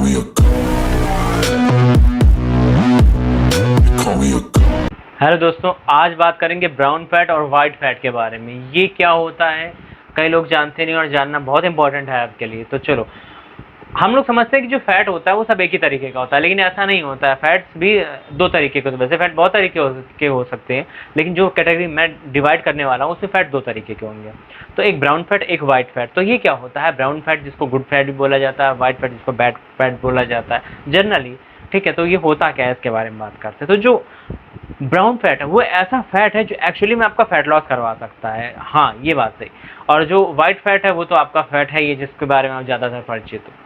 me a god. You call me a god. Hello दोस्तों, आज बात करेंगे ब्राउन फैट और वाइट फैट के बारे में। ये क्या होता है, कई लोग जानते नहीं और जानना बहुत इंपॉर्टेंट है आपके लिए। तो चलो, हम लोग समझते हैं कि जो फैट होता है वो सब एक ही तरीके का होता है, लेकिन ऐसा नहीं होता है। फैट्स भी दो तरीके के होते हैं। वैसे फैट बहुत तरीके के हो सकते हैं, लेकिन जो कैटेगरी मैं डिवाइड करने वाला हूँ उसमें फैट दो तरीके के होंगे। तो एक ब्राउन फैट, एक वाइट फैट। तो ये क्या होता है, ब्राउन फैट जिसको गुड फैट भी बोला जाता है, वाइट फैट जिसको बैड फैट बोला जाता है जनरली। ठीक है, तो ये होता क्या है इसके बारे में बात करते हैं। तो जो ब्राउन फैट है वो ऐसा फैट है जो एक्चुअली में आपका फैट लॉस करवा सकता है। हाँ, ये बात सही। और जो वाइट फैट है वो तो आपका फैट है ये जिसके बारे में आप ज़्यादातर परिचित हो।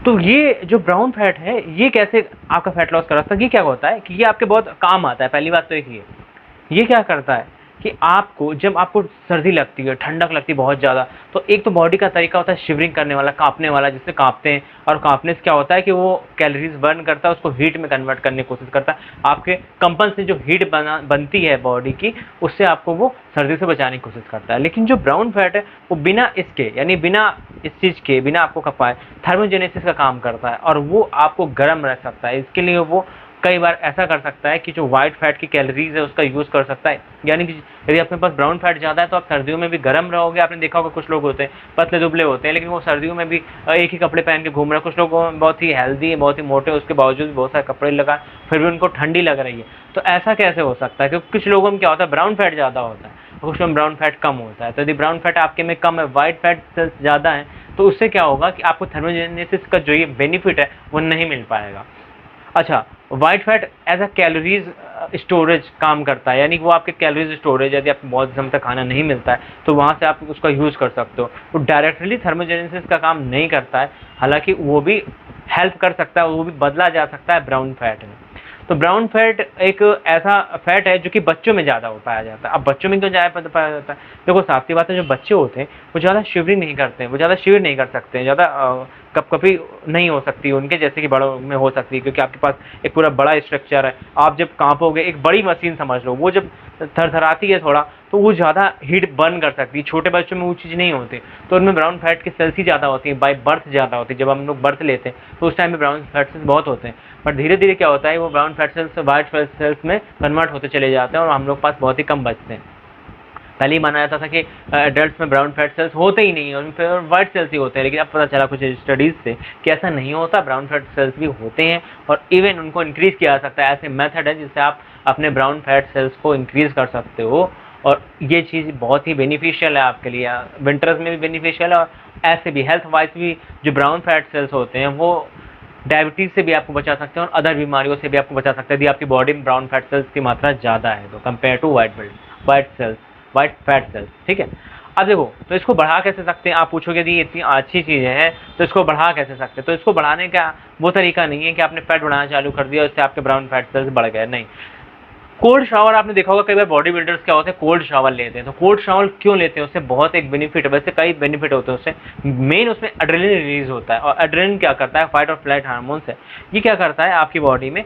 तो ये जो ब्राउन फैट है ये कैसे आपका फैट लॉस करा सकता है, ये क्या होता है कि ये आपके बहुत काम आता है। पहली बात तो एक ये क्या करता है कि आपको जब आपको सर्दी लगती है, ठंडक लगती है बहुत ज़्यादा, तो एक तो बॉडी का तरीका होता है शिवरिंग करने वाला, कांपने वाला, जिससे कांपते हैं। और कांपने से क्या होता है कि वो कैलोरीज बर्न करता है, उसको हीट में कन्वर्ट करने की कोशिश करता है। आपके कंपन से जो हीट बनती है बॉडी की, उससे आपको वो सर्दी से बचाने की कोशिश करता है। लेकिन जो ब्राउन फैट है वो बिना इसके, यानी बिना इस चीज़ के, बिना आपको खपाए थर्मोजेनेसिस का काम करता है और वो आपको गर्म रख सकता है। इसके लिए वो कई बार ऐसा कर सकता है कि जो वाइट फैट की कैलोरीज है उसका यूज़ कर सकता है। यानी कि यदि अपने पास ब्राउन फैट ज़्यादा है तो आप सर्दियों में भी गर्म रहोगे। आपने देखा होगा कुछ लोग होते हैं पतले दुबले होते हैं, लेकिन वो सर्दियों में भी एक ही कपड़े पहन के घूम रहे हैं। कुछ लोग बहुत ही हेल्दी है, बहुत ही मोटे, उसके बावजूद भी बहुत सारे कपड़े लगा, फिर भी उनको ठंडी लग रही है। तो ऐसा कैसे हो सकता है? क्योंकि कुछ लोगों में क्या होता है, ब्राउन फैट ज़्यादा होता है, कुछ लोग ब्राउन फैट कम होता है। तो यदि ब्राउन फैट आपके में कम है, वाइट फैट सेल्स ज़्यादा है, तो उससे क्या होगा कि आपको थर्मोजेनेसिस का जो ये बेनिफिट है वो नहीं मिल पाएगा। अच्छा, white fat as a calories storage काम करता है, यानी कि वो आपके कैलोरीज स्टोरेज, यदि आपको बहुत समय तक खाना नहीं मिलता है तो वहाँ से आप उसका यूज़ कर सकते हो। तो डायरेक्टली थर्मोजेनेसिस का काम नहीं करता है, हालांकि वो भी हेल्प कर सकता है, वो भी बदला जा सकता है ब्राउन फैट में। तो ब्राउन फैट एक ऐसा फैट है जो कि बच्चों में ज़्यादा पाया जाता है। अब बच्चों में क्यों ज़्यादा पाया जाता है? देखो, साफ सी बात है, जो बच्चे होते हैं वो ज़्यादा शिवरिंग नहीं करते हैं, वो ज़्यादा शिवर नहीं कर सकते हैं, ज़्यादा कपकपी नहीं हो सकती उनके जैसे कि बड़ों में हो सकती है, क्योंकि आपके पास एक पूरा बड़ा स्ट्रक्चर है। आप जब कांपोगे, एक बड़ी मशीन समझ लो, वो जब थरथराती है थोड़ा, तो वो ज़्यादा हीट बर्न कर सकती है। छोटे बच्चों में वो चीज़ नहीं होती, तो उनमें ब्राउन फैट की सेल्स ही ज़्यादा होती हैं, बाय बर्थ ज़्यादा होती है। जब हम लोग बर्थ लेते हैं तो उस टाइम में ब्राउन फैट सेल्स बहुत होते हैं, बट धीरे धीरे क्या होता है, वो brown fat cells white fat sales में कन्वर्ट होते चले जाते हैं और हम लोग पास बहुत ही कम बचते हैं। पहले ही माना जाता था कि एडल्ट में ब्राउन फैट सेल्स होते ही नहीं है, उनमें फिर वाइट सेल्स ही होते हैं, लेकिन अब पता चला कुछ स्टडीज़ से कि ऐसा नहीं होता, ब्राउन फैट सेल्स भी होते हैं और इवन उनको इंक्रीज़ किया जा सकता है। ऐसे मेथड है जिससे आप अपने ब्राउन फैट सेल्स को इंक्रीज़ कर सकते हो और ये चीज़ बहुत ही बेनिफिशियल है आपके लिए। विंटर्स में भी बेनिफिशियल है और ऐसे भी हेल्थ वाइज भी जो ब्राउन फैट सेल्स होते हैं वो डायबिटीज़ से भी आपको बचा सकते हैं और अदर बीमारियों से भी आपको बचा सकते हैं यदि आपकी बॉडी में ब्राउन फैट सेल्स की मात्रा ज़्यादा है तो, compare to white fat cells. ठीक है, अब देखो, तो इसको बढ़ा कैसे सकते हैं? आप पूछोगे यदि ये इतनी अच्छी चीज़ है तो इसको बढ़ा कैसे सकते हैं? तो इसको बढ़ाने का वो तरीका नहीं है कि आपने फैट बढ़ाना चालू कर दिया उससे आपके ब्राउन फैट सेल्स बढ़ गए, नहीं। कोल्ड शावर आपने देखा होगा, कई बार बॉडी बिल्डर्स क्या होते हैं, कोल्ड शावर लेते हैं। तो कोल्ड शावर क्यों लेते हैं? उससे बहुत एक बेनिफिट है, वैसे कई बेनिफिट होते हैं उससे। मेन उसमें एड्रेनलिन रिलीज होता है और एड्रेनलिन क्या करता है, फाइट और फ्लाइट हार्मोन्स है, ये क्या करता है आपकी बॉडी में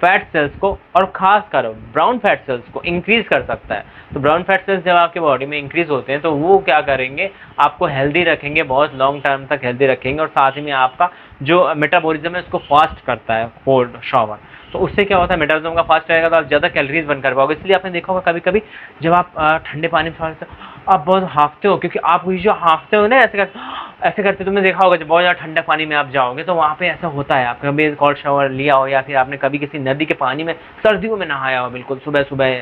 फैट सेल्स को और खासकर ब्राउन फैट सेल्स को इंक्रीज कर सकता है। तो ब्राउन फैट सेल्स जब आपके बॉडी में इंक्रीज होते हैं तो वो क्या करेंगे, आपको हेल्दी रखेंगे, बहुत लॉन्ग टर्म तक हेल्दी रखेंगे और साथ ही में आपका जो मेटाबॉलिज्म है उसको फास्ट करता है कोल्ड शावर। तो उससे क्या होता है, मेटाबॉलिज्म का फास्ट रहेगा तो आप ज़्यादा कैलोरीज बर्न कर पाओगे। इसलिए आपने देखा होगा कभी कभी जब आप ठंडे पानी में आप बहुत हाँफते हो, क्योंकि आप ये जो हाँफते हो ना ऐसे करते, तुमने देखा होगा जब बहुत ज़्यादा ठंडे पानी में आप जाओगे तो वहाँ पे ऐसा होता है। आप कभी कोल्ड शावर लिया हो या फिर आपने कभी किसी नदी के पानी में सर्दियों में नहाया हो बिल्कुल सुबह सुबह,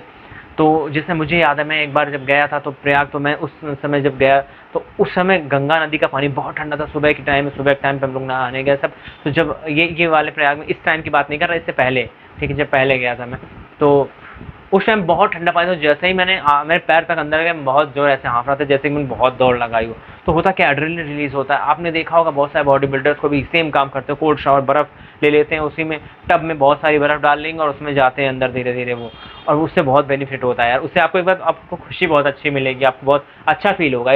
तो जिससे मुझे याद है मैं एक बार जब गया था तो प्रयाग, तो मैं उस समय जब गया तो उस समय गंगा नदी का पानी बहुत ठंडा था। सुबह के टाइम पे हम लोग नहाने गए सब। तो जब ये वाले प्रयाग में, इस टाइम की बात नहीं कर रहा, इससे पहले, ठीक है, जब पहले गया था मैं, तो उस टाइम बहुत ठंडा पानी था। जैसे ही मेरे पैर तक अंदर गए, बहुत जोर ऐसे हाँफ रहा था जैसे कि मैंने बहुत दौड़ लगाई हो। तो होता क्या, एड्रेनलिन रिलीज होता है। आपने देखा होगा बहुत सारे बॉडी बिल्डर्स को भी सेम काम करते हैं, कोल्ड शावर, बर्फ़ ले लेते हैं, उसी में टब में बहुत सारी बर्फ़ डाल लेंगे और उसमें जाते हैं अंदर धीरे धीरे वो, और उससे बहुत बेनिफिट होता है यार। उससे आपको एक बार आपको खुशी बहुत अच्छी मिलेगी, आपको बहुत अच्छा फील होगा,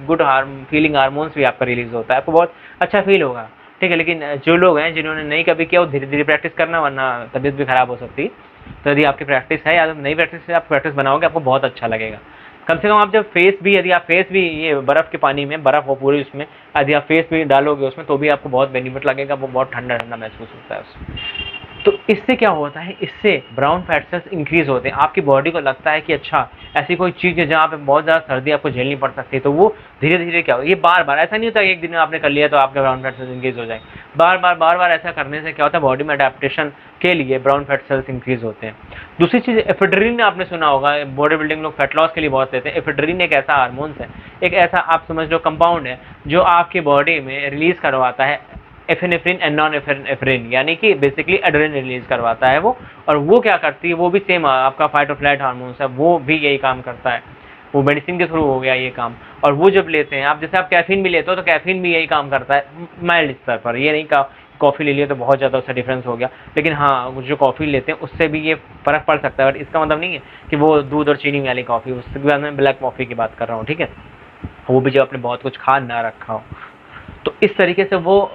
गुड फीलिंग हार्मोन्स भी आपका रिलीज होता है, आपको बहुत अच्छा फील होगा। ठीक है, लेकिन जो लोग हैं जिन्होंने नहीं कभी किया वो धीरे धीरे प्रैक्टिस करना, वरना तबीयत भी खराब हो सकती है। तो यदि आपकी प्रैक्टिस है या नई प्रैक्टिस से आप प्रैक्टिस बनाओगे आपको बहुत अच्छा लगेगा। कम से कम आप जब फेस भी, यदि आप फेस भी ये बर्फ़ के पानी में, बर्फ़ हो पूरी उसमें, यदि आप फेस भी डालोगे उसमें तो भी आपको बहुत बेनिफिट लगेगा, वो बहुत ठंडा ठंडा महसूस होता है उसमें। तो इससे क्या होता है, इससे ब्राउन फैट सेल्स इंक्रीज होते हैं। आपकी बॉडी को लगता है कि अच्छा ऐसी कोई चीज़ है जहाँ पे बहुत ज़्यादा सर्दी आपको झेलनी पड़ सकती है, तो वो धीरे धीरे क्या हो, ये बार बार, ऐसा नहीं होता कि एक दिन में आपने कर लिया तो आपके ब्राउन फैट सेल्स इंक्रीज हो जाएंगे। बार बार ऐसा करने से क्या होता है, बॉडी में अडेप्टेशन के लिए ब्राउन फैट सेल्स इंक्रीज होते हैं। दूसरी चीज़ एफेड्रिन, आपने सुना होगा, बॉडी बिल्डिंग लोग फैट लॉस के लिए बहुत लेते हैं। एफेड्रिन एक ऐसा हार्मोन्स है, एक ऐसा आप समझ लो कंपाउंड है जो आपकी बॉडी में रिलीज करवाता है एफिनेफ्रिन एंड नॉन एफिनेफ्रिन, यानी कि बेसिकली एड्रेनलिन रिलीज करवाता है वो। और वो क्या करती है, वो भी सेम आपका फाइट और फ्लाइट हार्मोन्स है, वो भी यही काम करता है। वो मेडिसिन के थ्रू हो गया ये काम। और वो जब लेते हैं आप, जैसे आप कैफीन भी लेते हो तो कैफीन भी यही काम करता है माइल्ड स्तर पर। ये नहीं कहा कॉफ़ी ले लिया तो बहुत ज़्यादा उससे डिफरेंस हो गया, लेकिन हाँ जो कॉफ़ी लेते हैं उससे भी ये फ़र्क पड़ सकता है। बट इसका मतलब नहीं है कि वो दूध और चीनी वाली कॉफ़ी, उसके बाद मैं ब्लैक कॉफ़ी की बात कर रहा हूँ, ठीक है, वो भी जब आपने बहुत कुछ खा ना रखा हो। तो इस तरीके से वो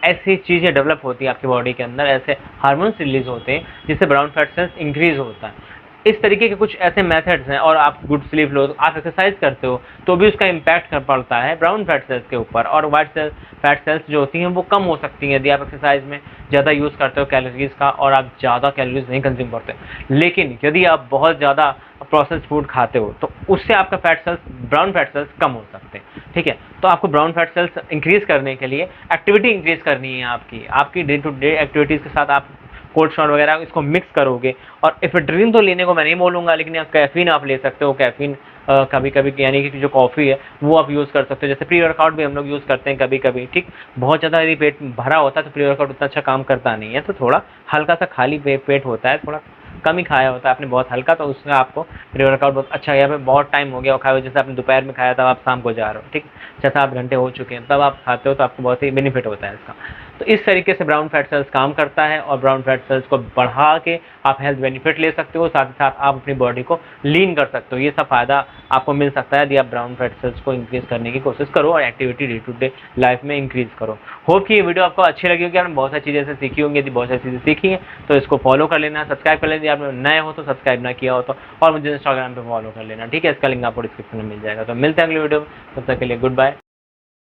ऐसी चीज़ें डेवलप होती है आपकी बॉडी के अंदर, ऐसे हार्मोन्स रिलीज होते हैं जिससे ब्राउन फैट सेल्स इंक्रीज होता है। इस तरीके के कुछ ऐसे मेथड्स हैं। और आप गुड स्लीप लो, आप एक्सरसाइज करते हो तो भी उसका इम्पैक्ट कर पड़ता है ब्राउन फैट सेल्स के ऊपर। और वाइट सेल्स, फैट सेल्स जो होती हैं वो कम हो सकती हैं यदि आप एक्सरसाइज में ज़्यादा यूज़ करते हो कैलोरीज का, और आप ज़्यादा कैलोरीज नहीं कंज्यूम करते। लेकिन यदि आप बहुत ज़्यादा प्रोसेस्ड फूड खाते हो तो उससे आपका fat cells, brown fat cells कम हो सकते हैं, ठीक है। तो आपको ब्राउन फैट सेल्स इंक्रीज करने के लिए एक्टिविटी इंक्रीज करनी है आपकी डे टू डे एक्टिविटीज़ के साथ आप कोल्ड शॉट वगैरह इसको मिक्स करोगे। और एफेड्रिन तो लेने को मैं नहीं बोलूँगा, लेकिन कैफीन आप ले सकते हो। कैफीन कभी कभी, यानी कि जो कॉफ़ी है वो आप यूज़ कर सकते हो। जैसे प्री वर्कआउट भी हम लोग यूज़ करते हैं कभी कभी, ठीक। बहुत ज़्यादा यदि पेट भरा होता है तो प्री वर्कआउट उतना अच्छा काम करता नहीं है, तो थोड़ा हल्का सा खाली पेट होता है, थोड़ा कम ही खाया होता है आपने बहुत हल्का, तो उसमें आपको प्री वर्कआउट बहुत अच्छा, यहाँ पे बहुत टाइम हो गया और खाए हुए, जैसे आपने दोपहर में खाया तब आप शाम को जा रहे हो, ठीक, 6-7 घंटे हो चुके हैं तब आप खाते हो, तो आपको बहुत ही बेनिफिट होता है इसका। तो इस तरीके से ब्राउन फैट सेल्स काम करता है, और ब्राउन फैट सेल्स को बढ़ा के आप हेल्थ बेनिफिट ले सकते हो, साथ ही साथ आप अपनी बॉडी को लीन कर सकते हो। ये सब फायदा आपको मिल सकता है यदि आप ब्राउन फैट सेल्स को इंक्रीज करने की कोशिश करो और activity day to day life में इंक्रीज करो। होप कि ये वीडियो आपको अच्छी लगी होगी, आपने बहुत सारी चीज़ें से सीखी होंगी। यदि बहुत सारी चीज़ें सीखी हैं तो इसको फॉलो कर लेना, सब्सक्राइब कर लेना, यदि आप नए हो तो सब्सक्राइब ना किया हो तो, और मुझे इंस्टाग्राम पे फॉलो कर लेना, ठीक है। इसका लिंक आपको डिस्क्रिप्शन में मिल जाएगा। तो मिलते हैं अगले वीडियो में, तब तक के लिए गुड बाय।